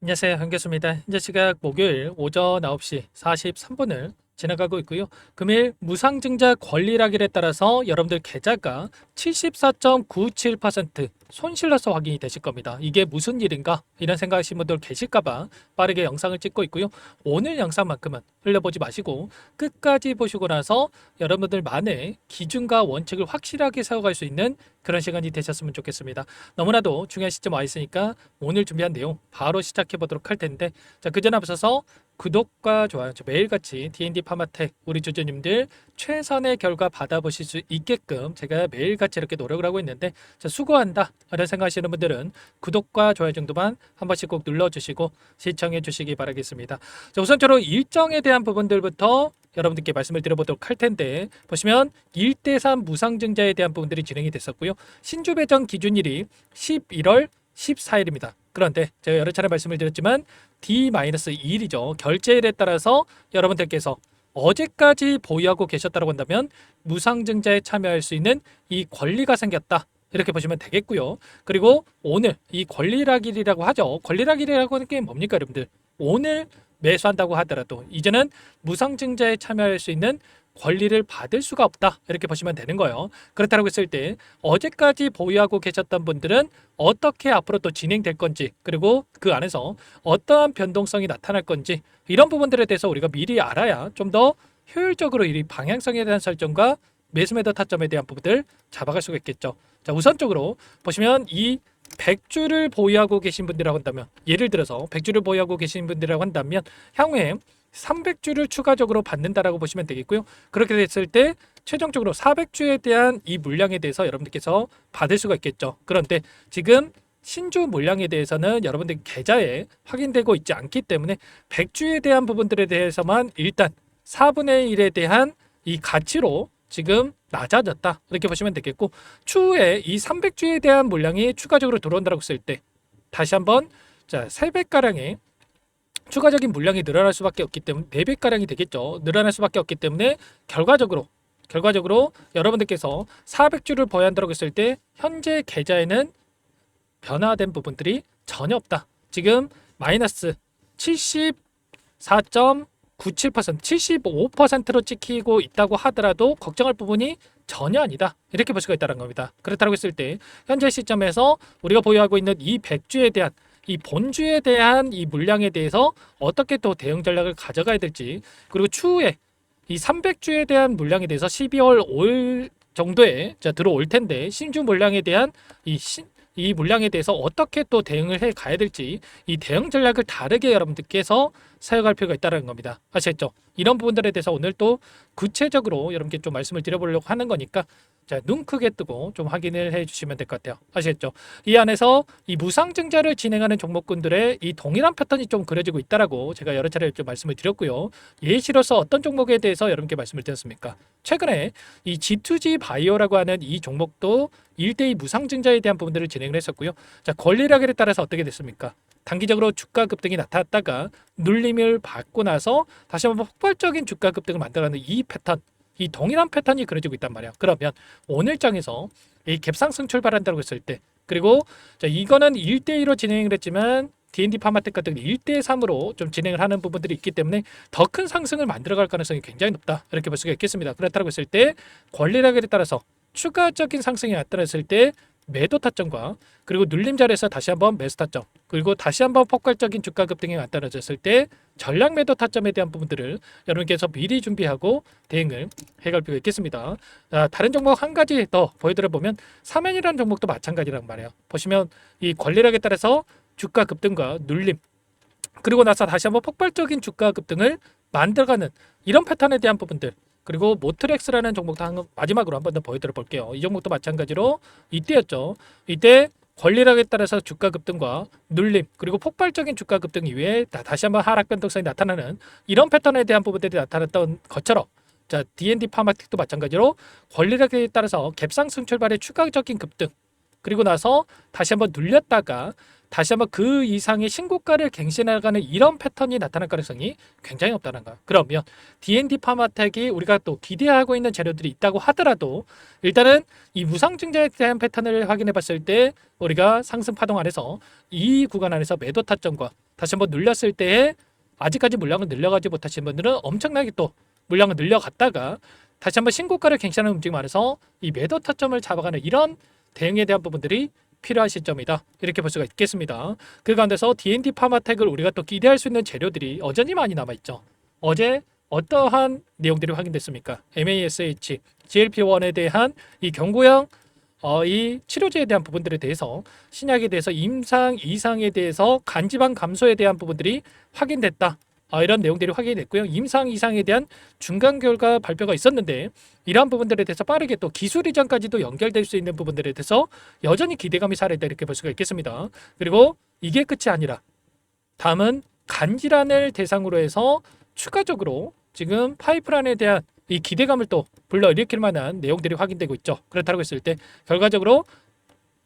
안녕하세요. 한교수입니다. 현재 시각 목요일 오전 9시 43분을 지나가고 있고요. 금일 무상증자 권리락일에 따라서 여러분들 계좌가 74.97% 손실로서 확인이 되실 겁니다. 이게 무슨 일인가? 이런 생각하시는 분들 계실까봐 빠르게 영상을 찍고 있고요. 오늘 영상만큼은 흘려보지 마시고 끝까지 보시고 나서 여러분들만의 기준과 원칙을 확실하게 세워갈 수 있는 그런 시간이 되셨으면 좋겠습니다. 너무나도 중요한 시점 와 있으니까 오늘 준비한 내용 바로 시작해 보도록 할 텐데, 자, 그 전에 앞서서 구독과 좋아요, 매일같이 D&D 파마텍 우리 주주님들 최선의 결과 받아보실 수 있게끔 제가 매일같이 이렇게 노력을 하고 있는데, 자, 수고한다 라는 생각하시는 분들은 구독과 좋아요 정도만 한 번씩 꼭 눌러주시고 시청해 주시기 바라겠습니다. 자, 우선적으로 일정에 대한 부분들부터 여러분들께 말씀을 드려보도록 할 텐데, 보시면 1대3 무상증자에 대한 부분들이 진행이 됐었고요. 신주 배정 기준일이 11월 14일입니다. 그런데 제가 여러 차례 말씀을 드렸지만 D-2일이죠. 결제일에 따라서 여러분들께서 어제까지 보유하고 계셨다고 한다면 무상증자에 참여할 수 있는 이 권리가 생겼다, 이렇게 보시면 되겠고요. 그리고 오늘 이 권리락일이라고 하죠. 권리락일이라고 하는 게 뭡니까, 여러분들? 오늘 매수한다고 하더라도 이제는 무상증자에 참여할 수 있는 권리를 받을 수가 없다, 이렇게 보시면 되는 거예요. 그렇다고 했을 때 어제까지 보유하고 계셨던 분들은 어떻게 앞으로 또 진행될 건지, 그리고 그 안에서 어떠한 변동성이 나타날 건지, 이런 부분들에 대해서 우리가 미리 알아야 좀 더 효율적으로 이 방향성에 대한 설정과 매수 매도 타점에 대한 부분들 잡아갈 수가 있겠죠. 자, 우선적으로 보시면 이 100주를 보유하고 계신 분들이라고 한다면, 예를 들어서 100주를 보유하고 계신 분들이라고 한다면 향후에 300주를 추가적으로 받는다라고 보시면 되겠고요. 그렇게 됐을 때 최종적으로 400주에 대한 이 물량에 대해서 여러분들께서 받을 수가 있겠죠. 그런데 지금 신주 물량에 대해서는 여러분들 계좌에 확인되고 있지 않기 때문에 100주에 대한 부분들에 대해서만 일단 4분의 1에 대한 이 가치로 지금 낮아졌다, 이렇게 보시면 되겠고, 추후에 이 300주에 대한 물량이 추가적으로 들어온다고 했을 때 다시 한번, 자, 3배가량의 추가적인 물량이 늘어날 수밖에 없기 때문에 4배가량이 되겠죠. 늘어날 수밖에 없기 때문에 결과적으로 여러분들께서 400주를 보유한다고 했을 때 현재 계좌에는 변화된 부분들이 전혀 없다. 지금 마이너스 74.97%, 75%로 찍히고 있다고 하더라도 걱정할 부분이 전혀 아니다, 이렇게 볼 수가 있다는 겁니다. 그렇다고 했을 때 현재 시점에서 우리가 보유하고 있는 이 100주에 대한 이 본주에 대한 이 물량에 대해서 어떻게 또 대응 전략을 가져가야 될지, 그리고 추후에 이 300주에 대한 물량에 대해서 12월 5일 정도에 들어올 텐데, 신주 물량에 대한 이 물량에 대해서 어떻게 또 대응을 해 가야 될지, 이 대응 전략을 다르게 여러분들께서 사용할 필요가 있다는 겁니다. 아시겠죠? 이런 부분들에 대해서 오늘 또 구체적으로 여러분께 좀 말씀을 드려보려고 하는 거니까, 자, 눈 크게 뜨고 좀 확인을 해 주시면 될 것 같아요. 아시겠죠? 이 안에서 이 무상증자를 진행하는 종목군들의 이 동일한 패턴이 좀 그려지고 있다라고 제가 여러 차례 좀 말씀을 드렸고요. 예시로서 어떤 종목에 대해서 여러분께 말씀을 드렸습니까? 최근에 이 G2G 바이오라고 하는 이 종목도 1대2 무상증자에 대한 부분들을 진행을 했었고요. 자, 권리락에 따라서 어떻게 됐습니까? 단기적으로 주가 급등이 나타났다가 눌림을 받고 나서 다시 한번 폭발적인 주가 급등을 만들어가는 이 패턴, 이 동일한 패턴이 그려지고 있단 말이야. 그러면 오늘장에서 이 갭상승 출발한다고 했을 때, 그리고 자, 이거는 1대2로 진행을 했지만 D&D 파마텍 같은 1대3으로 좀 진행을 하는 부분들이 있기 때문에 더 큰 상승을 만들어갈 가능성이 굉장히 높다, 이렇게 볼 수가 있겠습니다. 그렇다고 했을 때 권리락에 따라서 추가적인 상승이 나타났을 때 매도 타점과, 그리고 눌림 자리에서 다시 한번 매수 타점, 그리고 다시 한번 폭발적인 주가 급등이 나타나졌을 때 전략 매도 타점에 대한 부분들을 여러분께서 미리 준비하고 대응을 해갈 필요가 있겠습니다. 다른 종목 한 가지 더 보여드려 보면 사면이라는 종목도 마찬가지란 말이에요. 보시면 이 권리락에 따라서 주가 급등과 눌림, 그리고 나서 다시 한번 폭발적인 주가 급등을 만들어가는 이런 패턴에 대한 부분들, 그리고 모트렉스라는 종목도 마지막으로 한번 더 보여드려 볼게요. 이 종목도 마찬가지로 이때였죠. 이때 권리락에 따라서 주가 급등과 눌림, 그리고 폭발적인 주가 급등 이후에 다시 한번 하락 변동성이 나타나는 이런 패턴에 대한 부분들이 나타났던 것처럼, 자, D&D 파마틱도 마찬가지로 권리락에 따라서 갭상승 출발의 추가적인 급등, 그리고 나서 다시 한번 눌렸다가 다시 한번 그 이상의 신고가를 갱신해가는 이런 패턴이 나타날 가능성이 굉장히 없다는 거야. 그러면 D&D 파마텍이 우리가 또 기대하고 있는 재료들이 있다고 하더라도 일단은 이 무상증자에 대한 패턴을 확인해 봤을 때 우리가 상승 파동 안에서 이 구간 안에서 매도 타점과 다시 한번 눌렸을 때에 아직까지 물량을 늘려가지 못하신 분들은 엄청나게 또 물량을 늘려갔다가 다시 한번 신고가를 갱신하는 움직임 안에서 이 매도 타점을 잡아가는 이런 대응에 대한 부분들이 필요한 시점이다. 이렇게 볼 수가 있겠습니다. 그 가운데서 D&D 파마텍을 우리가 또 기대할 수 있는 재료들이 여전히 많이 남아있죠. 어제 어떠한 내용들이 확인됐습니까? MASH, GLP-1에 대한 이 경구형 이 치료제에 대한 부분들에 대해서 신약에 대해서 임상 이상에 대해서 간지방 감소에 대한 부분들이 확인됐다. 이런 내용들이 확인됐고요. 임상 이상에 대한 중간 결과 발표가 있었는데 이러한 부분들에 대해서 빠르게 또 기술 이전까지도 연결될 수 있는 부분들에 대해서 여전히 기대감이 살아있다 이렇게 볼 수가 있겠습니다. 그리고 이게 끝이 아니라 다음은 간질환을 대상으로 해서 추가적으로 지금 파이프라인에 대한 이 기대감을 또 불러일으킬 만한 내용들이 확인되고 있죠. 그렇다고 했을 때 결과적으로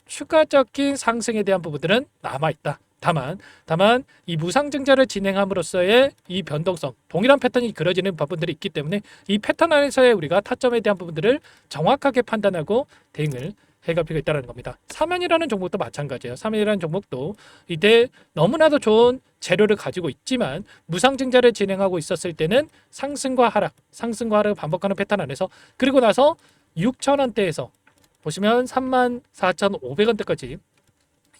추가적인 상승에 대한 부분들은 남아있다. 다만 이 무상증자를 진행함으로써의 이 변동성, 동일한 패턴이 그려지는 부분들이 있기 때문에 이 패턴 안에서의 우리가 타점에 대한 부분들을 정확하게 판단하고 대응을 해갈 필요가 있다는 겁니다. 사면이라는 종목도 마찬가지예요. 사면이라는 종목도 이때 너무나도 좋은 재료를 가지고 있지만 무상증자를 진행하고 있었을 때는 상승과 하락을 반복하는 패턴 안에서 그리고 나서 6,000원대에서 보시면 34,500원대까지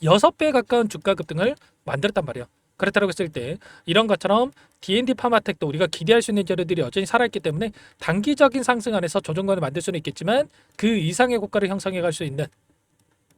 6배 가까운 주가 급등을 만들었단 말이에요. 그렇다고 했을 때 이런 것처럼 D&D 파마텍도 우리가 기대할 수 있는 재료들이 여전히 살아있기 때문에 단기적인 상승 안에서 조정권을 만들 수는 있겠지만 그 이상의 고가를 형성해 갈 수 있는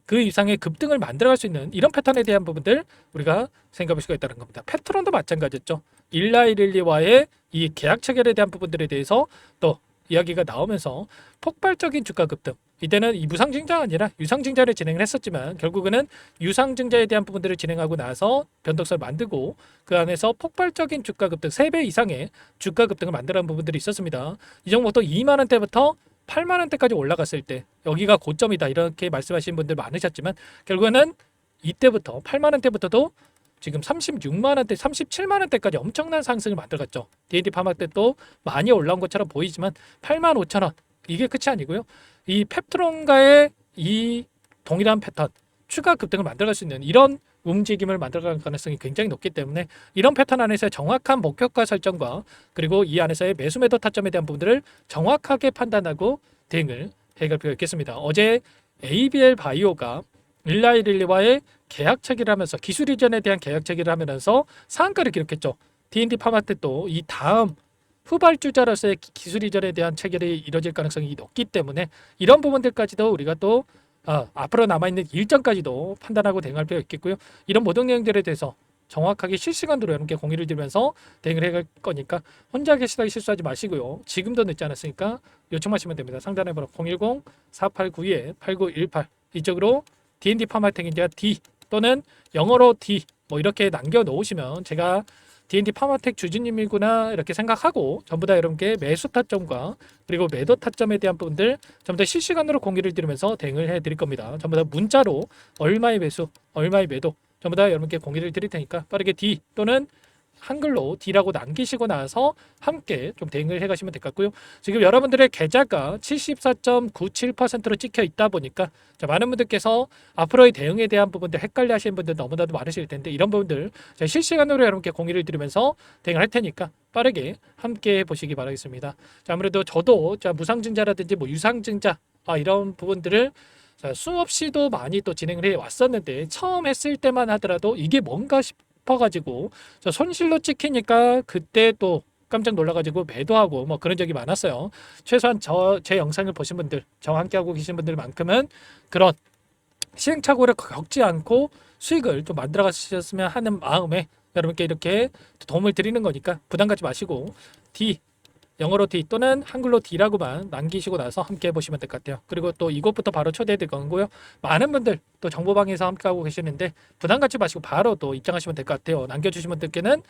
그 이상의 급등을 만들어갈 수 있는 이런 패턴에 대한 부분들 우리가 생각해 볼 수가 있다는 겁니다. 패트론도 마찬가지였죠. 일라이릴리와의 이 계약 체결에 대한 부분들에 대해서 또 이야기가 나오면서 폭발적인 주가 급등 이때는 이 무상증자가 아니라 유상증자를 진행을 했었지만 결국에는 유상증자에 대한 부분들을 진행하고 나서 변동성을 만들고 그 안에서 폭발적인 주가 급등 3배 이상의 주가 급등을 만들어낸 부분들이 있었습니다. 이 종목도 2만원대부터 8만원대까지 올라갔을 때 여기가 고점이다 이렇게 말씀하시는 분들 많으셨지만 결국에는 이때부터 8만원대부터도 지금 36만원대, 37만원대까지 엄청난 상승을 만들어갔죠. D&D 파마 때 또 많이 올라온 것처럼 보이지만 85,000원 이게 끝이 아니고요. 이 펩트론과의 이 동일한 패턴 추가 급등을 만들어갈 수 있는 이런 움직임을 만들어갈 가능성이 굉장히 높기 때문에 이런 패턴 안에서의 정확한 목표가 설정과 그리고 이 안에서의 매수 매도 타점에 대한 부분들을 정확하게 판단하고 대응을 해갈 필요가 있겠습니다. 어제 ABL 바이오가 일라이릴리와의 계약 체결을 하면서 기술 이전에 대한 계약 체결을 하면서 상한가를 기록했죠. D&D 파마텍도 이 다음 후발주자로서의 기술 이전에 대한 체결이 이뤄질 가능성이 높기 때문에 이런 부분들까지도 우리가 또 앞으로 남아있는 일정까지도 판단하고 대응할 필요가 있겠고요. 이런 모든 내용들에 대해서 정확하게 실시간으로 여러분께 공유를 드리면서 대응을 해갈 거니까 혼자 계시다가 실수하지 마시고요. 지금도 늦지 않았으니까 요청하시면 됩니다. 상단에 번호 010-4892-8918 이쪽으로 D&D 파마텍인지 D 또는 영어로 D 뭐 이렇게 남겨놓으시면 제가 D&D 파마텍 주주님이구나 이렇게 생각하고 전부 다 여러분께 매수 타점과 그리고 매도 타점에 대한 부분들 전부 다 실시간으로 공유를 드리면서 대응을 해드릴 겁니다. 전부 다 문자로 얼마의 매수, 얼마의 매도 전부 다 여러분께 공유를 드릴 테니까 빠르게 D 또는 한글로 D라고 남기시고 나서 함께 좀 대응을 해가시면 될 것 같고요. 지금 여러분들의 계좌가 74.97%로 찍혀 있다 보니까 많은 분들께서 앞으로의 대응에 대한 부분들 헷갈려 하시는 분들 너무나도 많으실 텐데 이런 부분들 제가 실시간으로 여러분께 공유를 드리면서 대응을 할 테니까 빠르게 함께 보시기 바라겠습니다. 자, 아무래도 저도 무상증자라든지 뭐 유상증자 이런 부분들을 수없이도 많이 또 진행을 해 왔었는데 처음 했을 때만 하더라도 이게 뭔가 싶어가지고 손실로 찍히니까 그때 또 깜짝 놀라가지고 매도하고 뭐 그런 적이 많았어요. 최소한 제 영상을 보신 분들, 저와 함께하고 계신 분들만큼은 그런 시행착오를 겪지 않고 수익을 좀 만들어 가셨으면 하는 마음에 여러분께 이렇게 도움을 드리는 거니까 부담 갖지 마시고 D 영어로 D 또는 한글로 D라고만 남기시고 나서 함께 해보시면 될 것 같아요. 그리고 또 이것부터 바로 초대해 드릴 거고요. 많은 분들 또 정보방에서 함께하고 계시는데 부담 갖지 마시고 바로 또 입장하시면 될 것 같아요. 남겨주신 분들께는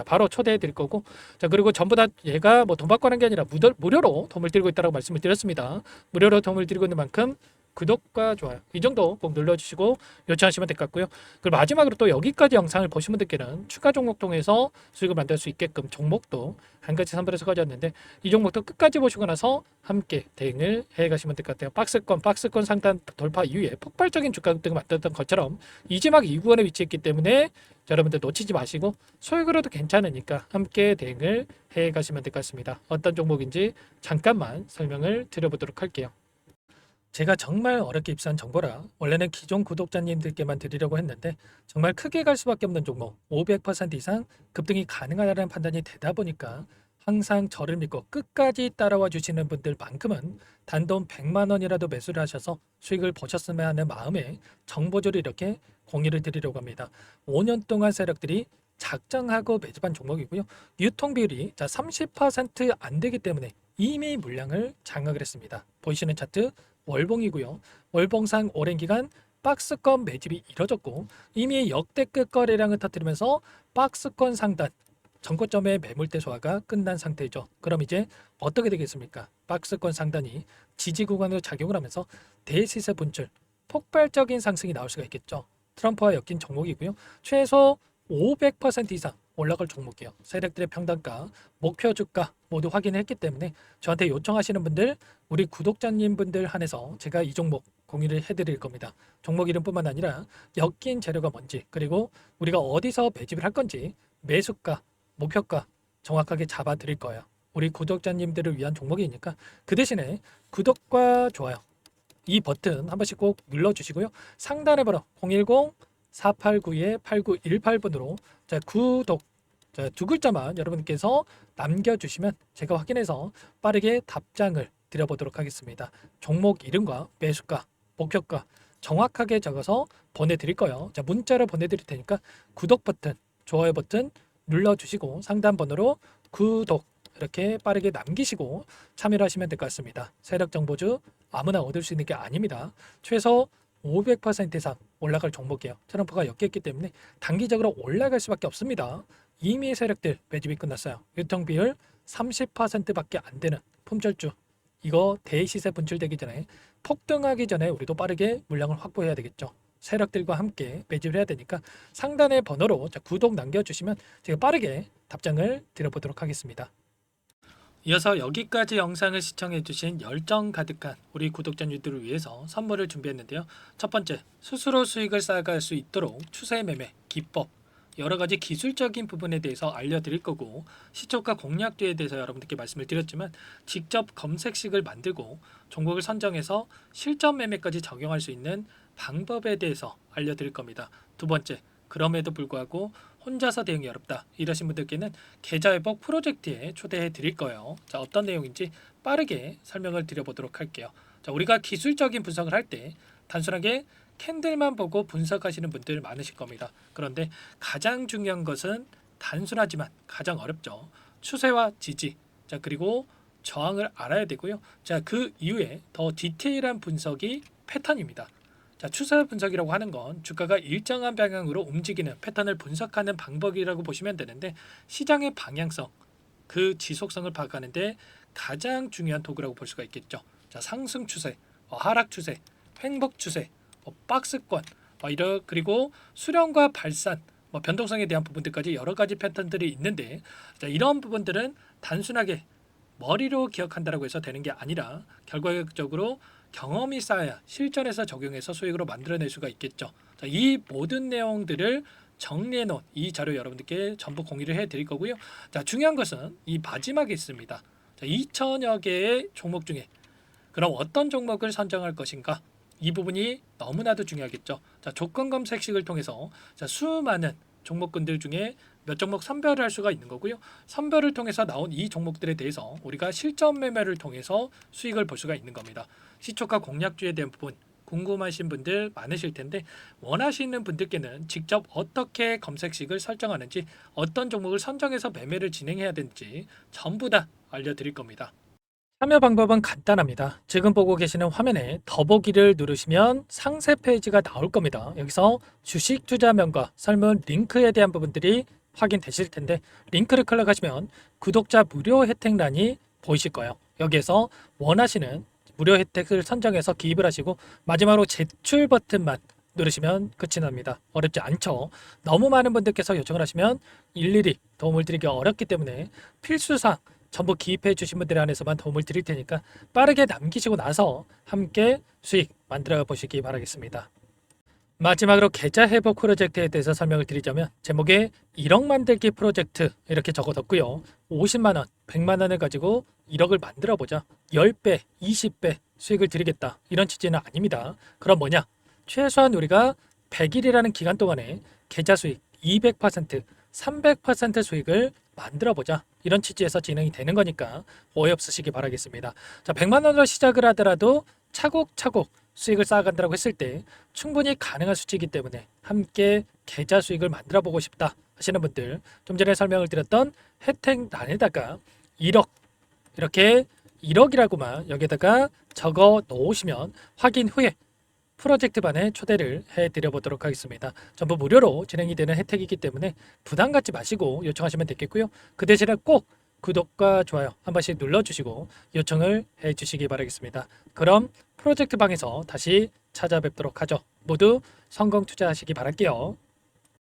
바로 초대해 드릴 거고 그리고 전부 다 얘가 뭐 돈 받고 하는 게 아니라 무료로 도움을 드리고 있다고 말씀을 드렸습니다. 무료로 도움을 드리고 있는 만큼 구독과 좋아요 이 정도 꼭 눌러주시고 요청하시면 될 것 같고요. 그리고 마지막으로 또 여기까지 영상을 보신 분들께는 추가 종목 통해서 수익을 만들 수 있게끔 종목도 한 가지 선별해서 가져왔는데 이 종목도 끝까지 보시고 나서 함께 대응을 해 가시면 될 것 같아요. 박스권 상단 돌파 이후에 폭발적인 주가 급등을 만들었던 것처럼 이지막 2구간에 위치했기 때문에 여러분들 놓치지 마시고 소액으로도 괜찮으니까 함께 대응을 해 가시면 될 것 같습니다. 어떤 종목인지 잠깐만 설명을 드려보도록 할게요. 제가 정말 어렵게 입수한 정보라 원래는 기존 구독자님들께만 드리려고 했는데 정말 크게 갈 수밖에 없는 종목 500% 이상 급등이 가능하다는 판단이 되다 보니까 항상 저를 믿고 끝까지 따라와 주시는 분들만큼은 단돈 100만 원이라도 매수를 하셔서 수익을 보셨으면 하는 마음에 정보조를 이렇게 공유를 드리려고 합니다. 5년 동안 세력들이 작정하고 매집한 종목이고요. 유통 비율이 30%안 되기 때문에 이미 물량을 장악을 했습니다. 보이시는 차트 월봉이고요. 월봉상 오랜 기간 박스권 매집이 이뤄졌고 이미 역대급 거래량을 터뜨리면서 박스권 상단 전고점의 매물대 소화가 끝난 상태죠. 그럼 이제 어떻게 되겠습니까? 박스권 상단이 지지 구간으로 작용을 하면서 대시세 분출, 폭발적인 상승이 나올 수가 있겠죠. 트럼프와 엮인 종목이고요. 최소 500% 이상 올라갈 종목이에요. 세력들의 평단가, 목표 주가 모두 확인했기 때문에 저한테 요청하시는 분들, 우리 구독자님 분들 한해서 제가 이 종목 공유를 해드릴 겁니다. 종목 이름뿐만 아니라 엮인 재료가 뭔지, 그리고 우리가 어디서 매집을 할 건지, 매수가, 목표가 정확하게 잡아 드릴 거예요. 우리 구독자님들을 위한 종목이니까 그 대신에 구독과 좋아요 이 버튼 한 번씩 꼭 눌러주시고요. 상단에 번호 010-489-8918번으로 구독 두 글자만 여러분께서 남겨주시면 제가 확인해서 빠르게 답장을 드려보도록 하겠습니다. 종목 이름과 매수가, 목표가 정확하게 적어서 보내드릴 거예요. 문자로 보내드릴 테니까 구독 버튼, 좋아요 버튼 눌러주시고 상단 번호로 구독 이렇게 빠르게 남기시고 참여를 하시면 될 것 같습니다. 세력 정보주 아무나 얻을 수 있는 게 아닙니다. 최소 500% 이상 올라갈 종목이에요. 트럼프가 엮였기 때문에 단기적으로 올라갈 수밖에 없습니다. 이미 세력들 매집이 끝났어요. 유통 비율 30%밖에 안 되는 품절주. 이거 대시세 분출되기 전에 폭등하기 전에 우리도 빠르게 물량을 확보해야 되겠죠. 세력들과 함께 매집을 해야 되니까 상단의 번호로 구독 남겨주시면 제가 빠르게 답장을 드려보도록 하겠습니다. 이어서 여기까지 영상을 시청해주신 열정 가득한 우리 구독자님들을 위해서 선물을 준비했는데요. 첫 번째, 스스로 수익을 쌓아갈 수 있도록 추세 매매 기법, 여러 가지 기술적인 부분에 대해서 알려드릴 거고, 시초가 공략주에 대해서 여러분들께 말씀을 드렸지만 직접 검색식을 만들고 종목을 선정해서 실전 매매까지 적용할 수 있는 방법에 대해서 알려드릴 겁니다. 두 번째, 그럼에도 불구하고 혼자서 대응이 어렵다 이러신 분들께는 계좌회복 프로젝트에 초대해 드릴 거예요. 어떤 내용인지 빠르게 설명을 드려보도록 할게요. 우리가 기술적인 분석을 할 때 단순하게 캔들만 보고 분석하시는 분들 많으실 겁니다. 그런데 가장 중요한 것은 단순하지만 가장 어렵죠. 추세와 지지, 그리고 저항을 알아야 되고요. 그 이후에 더 디테일한 분석이 패턴입니다. 추세 분석이라고 하는 건 주가가 일정한 방향으로 움직이는 패턴을 분석하는 방법이라고 보시면 되는데, 시장의 방향성, 그 지속성을 파악하는데 가장 중요한 도구라고 볼 수가 있겠죠. 상승 추세, 하락 추세, 횡복 추세, 박스권, 그리고 수렴과 발산, 변동성에 대한 부분들까지 여러 가지 패턴들이 있는데, 이런 부분들은 단순하게 머리로 기억한다고 해서 되는 게 아니라 결과적으로 경험이 쌓아야 실전에서 적용해서 수익으로 만들어낼 수가 있겠죠. 이 모든 내용들을 정리해 놓은 이 자료 여러분들께 전부 공유를 해 드릴 거고요. 중요한 것은 이 마지막에 있습니다. 2천여 개의 종목 중에 그럼 어떤 종목을 선정할 것인가? 이 부분이 너무나도 중요하겠죠. 조건 검색식을 통해서 수많은 종목군들 중에 몇 종목 선별을 할 수가 있는 거고요. 선별을 통해서 나온 이 종목들에 대해서 우리가 실전 매매를 통해서 수익을 볼 수가 있는 겁니다. 시초가 공략주에 대한 부분 궁금하신 분들 많으실 텐데, 원하시는 분들께는 직접 어떻게 검색식을 설정하는지, 어떤 종목을 선정해서 매매를 진행해야 되는지 전부 다 알려드릴 겁니다. 참여 방법은 간단합니다. 지금 보고 계시는 화면에 더보기를 누르시면 상세 페이지가 나올 겁니다. 여기서 주식 투자명과 설문 링크에 대한 부분들이 확인되실 텐데, 링크를 클릭하시면 구독자 무료 혜택란이 보이실 거예요. 여기에서 원하시는 무료 혜택을 선정해서 기입을 하시고 마지막으로 제출 버튼만 누르시면 끝이 납니다. 어렵지 않죠? 너무 많은 분들께서 요청을 하시면 일일이 도움을 드리기 어렵기 때문에 필수사항 전부 기입해 주신 분들에 한해서만 도움을 드릴 테니까 빠르게 남기시고 나서 함께 수익 만들어 보시기 바라겠습니다. 마지막으로 계좌 회복 프로젝트에 대해서 설명을 드리자면 제목에 1억 만들기 프로젝트 이렇게 적어뒀고요. 50만 원, 100만 원을 가지고 1억을 만들어 보자. 10배, 20배 수익을 드리겠다. 이런 취지는 아닙니다. 그럼 뭐냐? 최소한 우리가 100일이라는 기간 동안에 계좌 수익 200%, 300% 수익을 만들어 보자. 이런 취지에서 진행이 되는 거니까 오해 없으시기 바라겠습니다. 자, 100만 원으로 시작을 하더라도 차곡차곡 수익을 쌓아간다고 했을 때 충분히 가능한 수치이기 때문에 함께 계좌 수익을 만들어 보고 싶다 하시는 분들, 좀 전에 설명을 드렸던 혜택란에다가 1억 이렇게 1억이라고만 여기다가 적어 놓으시면 확인 후에 프로젝트 반에 초대를 해드려 보도록 하겠습니다. 전부 무료로 진행이 되는 혜택이기 때문에 부담 갖지 마시고 요청하시면 되겠고요. 그 대신에 꼭 구독과 좋아요 한 번씩 눌러주시고 요청을 해주시기 바라겠습니다. 그럼 프로젝트 방에서 다시 찾아뵙도록 하죠. 모두 성공 투자하시기 바랄게요.